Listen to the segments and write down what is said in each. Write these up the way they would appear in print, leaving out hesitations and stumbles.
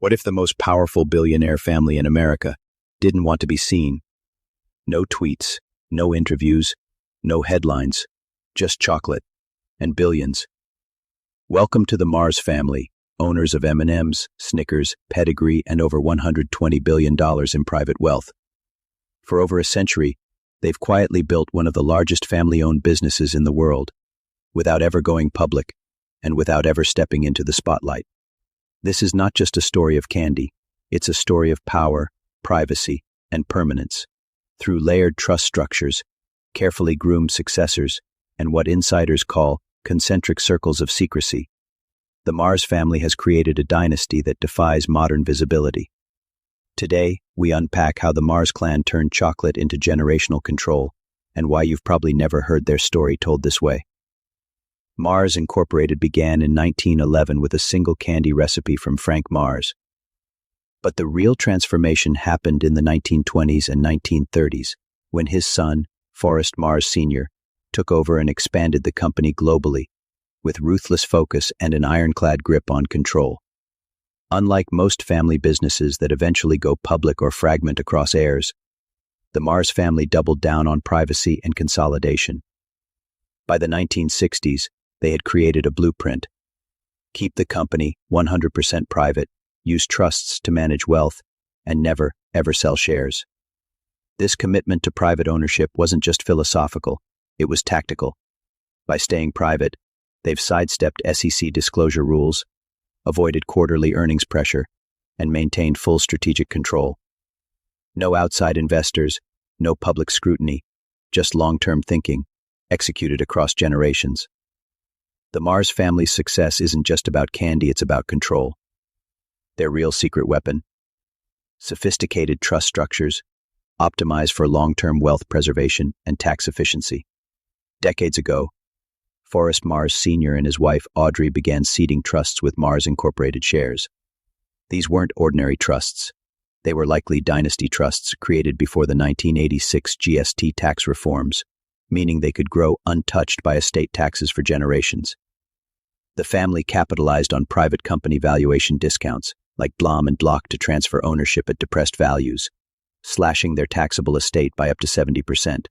What if the most powerful billionaire family in America didn't want to be seen? No tweets, no interviews, no headlines, just chocolate and billions. Welcome to the Mars family, owners of M&Ms, Snickers, Pedigree, and over $120 billion in private wealth. For over a century, they've quietly built one of the largest family-owned businesses in the world, without ever going public and without ever stepping into the spotlight. This is not just a story of candy, it's a story of power, privacy, and permanence. Through layered trust structures, carefully groomed successors, and what insiders call concentric circles of secrecy, the Mars family has created a dynasty that defies modern visibility. Today, we unpack how the Mars clan turned chocolate into generational control, and why you've probably never heard their story told this way. Mars Incorporated began in 1911 with a single candy recipe from Frank Mars. But the real transformation happened in the 1920s and 1930s, when his son, Forrest Mars Sr., took over and expanded the company globally, with ruthless focus and an ironclad grip on control. Unlike most family businesses that eventually go public or fragment across heirs, the Mars family doubled down on privacy and consolidation. By the 1960s, they had created a blueprint. Keep the company 100% private, use trusts to manage wealth, and never, ever sell shares. This commitment to private ownership wasn't just philosophical, it was tactical. By staying private, they've sidestepped SEC disclosure rules, avoided quarterly earnings pressure, and maintained full strategic control. No outside investors, no public scrutiny, just long-term thinking, executed across generations. The Mars family's success isn't just about candy, it's about control. Their real secret weapon: sophisticated trust structures, optimized for long-term wealth preservation and tax efficiency. Decades ago, Forrest Mars Sr. and his wife Audrey began seeding trusts with Mars Incorporated shares. These weren't ordinary trusts. They were likely dynasty trusts created before the 1986 GST tax reforms, meaning they could grow untouched by estate taxes for generations. The family capitalized on private company valuation discounts, like Blom and Block, to transfer ownership at depressed values, slashing their taxable estate by up to 70%.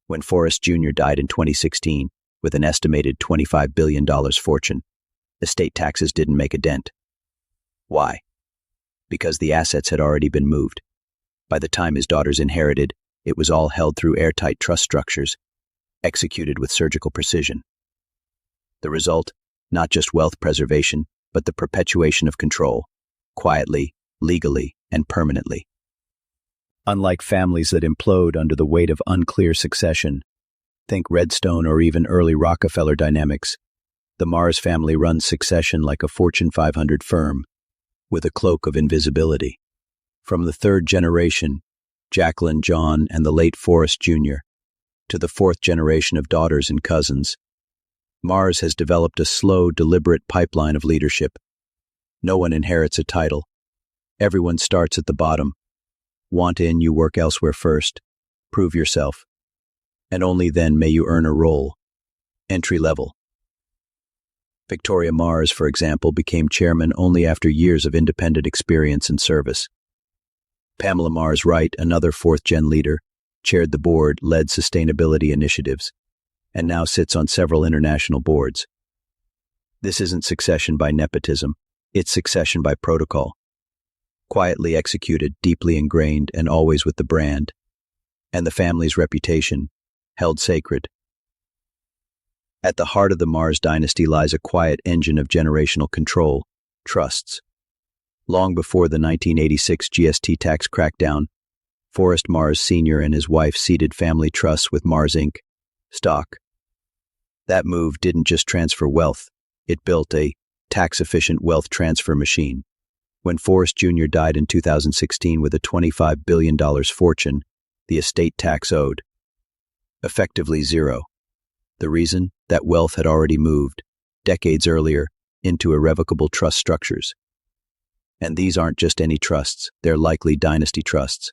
When Forrest Jr. died in 2016, with an estimated $25 billion fortune, estate taxes didn't make a dent. Why? Because the assets had already been moved. By the time his daughters inherited, it was all held through airtight trust structures, executed with surgical precision. The result, not just wealth preservation, but the perpetuation of control, quietly, legally, and permanently. Unlike families that implode under the weight of unclear succession, think Redstone or even early Rockefeller dynamics, the Mars family runs succession like a Fortune 500 firm, with a cloak of invisibility. From the third generation, Jacqueline, John, and the late Forrest Jr., to the fourth generation of daughters and cousins, Mars has developed a slow, deliberate pipeline of leadership. No one inherits a title. Everyone starts at the bottom. Want in, you work elsewhere first. Prove yourself. And only then may you earn a role. Entry level. Victoria Mars, for example, became chairman only after years of independent experience and service. Pamela Mars Wright, another fourth-gen leader, chaired the board, led sustainability initiatives, and now sits on several international boards. This isn't succession by nepotism, it's succession by protocol. Quietly executed, deeply ingrained, and always with the brand. And the family's reputation, held sacred. At the heart of the Mars dynasty lies a quiet engine of generational control: trusts. Long before the 1986 GST tax crackdown, Forrest Mars Sr. and his wife seeded family trusts with Mars Inc. stock. That move didn't just transfer wealth, it built a tax-efficient wealth transfer machine. When Forrest Jr. died in 2016 with a $25 billion fortune, the estate tax owed effectively zero. The reason? That wealth had already moved, decades earlier, into irrevocable trust structures. And these aren't just any trusts, they're likely dynasty trusts,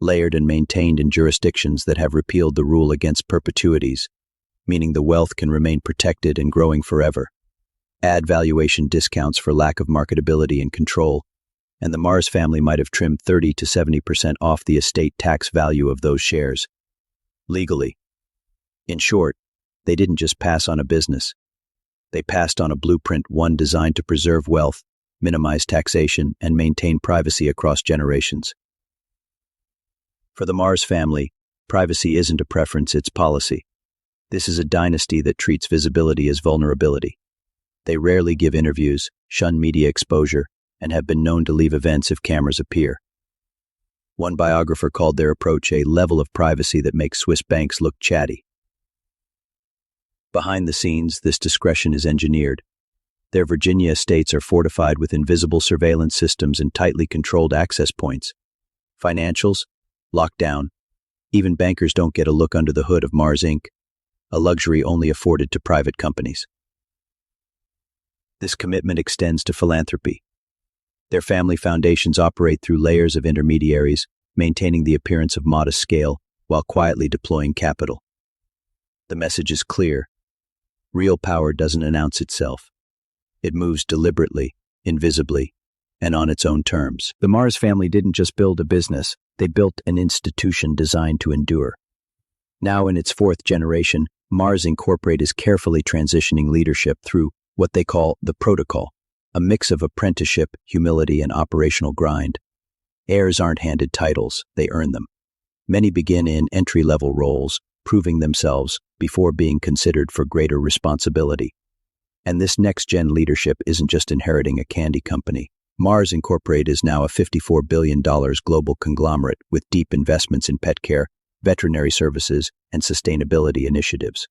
layered and maintained in jurisdictions that have repealed the rule against perpetuities, meaning the wealth can remain protected and growing forever. Add valuation discounts for lack of marketability and control, and the Mars family might have trimmed 30 to 70% off the estate tax value of those shares. Legally. In short, they didn't just pass on a business. They passed on a blueprint, one designed to preserve wealth, minimize taxation, and maintain privacy across generations. For the Mars family, privacy isn't a preference, it's policy. This is a dynasty that treats visibility as vulnerability. They rarely give interviews, shun media exposure, and have been known to leave events if cameras appear. One biographer called their approach a level of privacy that makes Swiss banks look chatty. Behind the scenes, this discretion is engineered. Their Virginia estates are fortified with invisible surveillance systems and tightly controlled access points. Financials? Locked down. Even bankers don't get a look under the hood of Mars Inc., a luxury only afforded to private companies. This commitment extends to philanthropy. Their family foundations operate through layers of intermediaries, maintaining the appearance of modest scale while quietly deploying capital. The message is clear. Real power doesn't announce itself. It moves deliberately, invisibly, and on its own terms. The Mars family didn't just build a business, they built an institution designed to endure. Now in its fourth generation, Mars Incorporated is carefully transitioning leadership through what they call the protocol, a mix of apprenticeship, humility, and operational grind. Heirs aren't handed titles, they earn them. Many begin in entry-level roles, proving themselves before being considered for greater responsibility. And this next-gen leadership isn't just inheriting a candy company. Mars Incorporated is now a $54 billion global conglomerate with deep investments in pet care, veterinary services, and sustainability initiatives.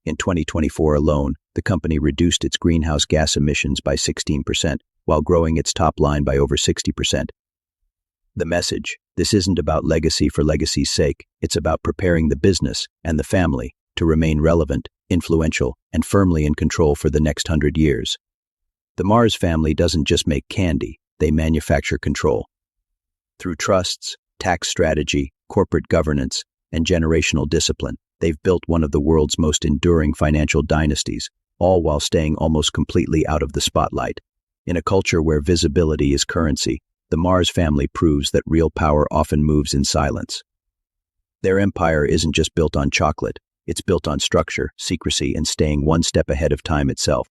In 2024 alone, the company reduced its greenhouse gas emissions by 16%, while growing its top line by over 60%. The message: this isn't about legacy for legacy's sake, it's about preparing the business and the family to remain relevant, influential, and firmly in control for the next 100 years. The Mars family doesn't just make candy, they manufacture control. Through trusts, tax strategy, corporate governance, and generational discipline, they've built one of the world's most enduring financial dynasties, all while staying almost completely out of the spotlight. In a culture where visibility is currency, the Mars family proves that real power often moves in silence. Their empire isn't just built on chocolate, it's built on structure, secrecy, and staying one step ahead of time itself.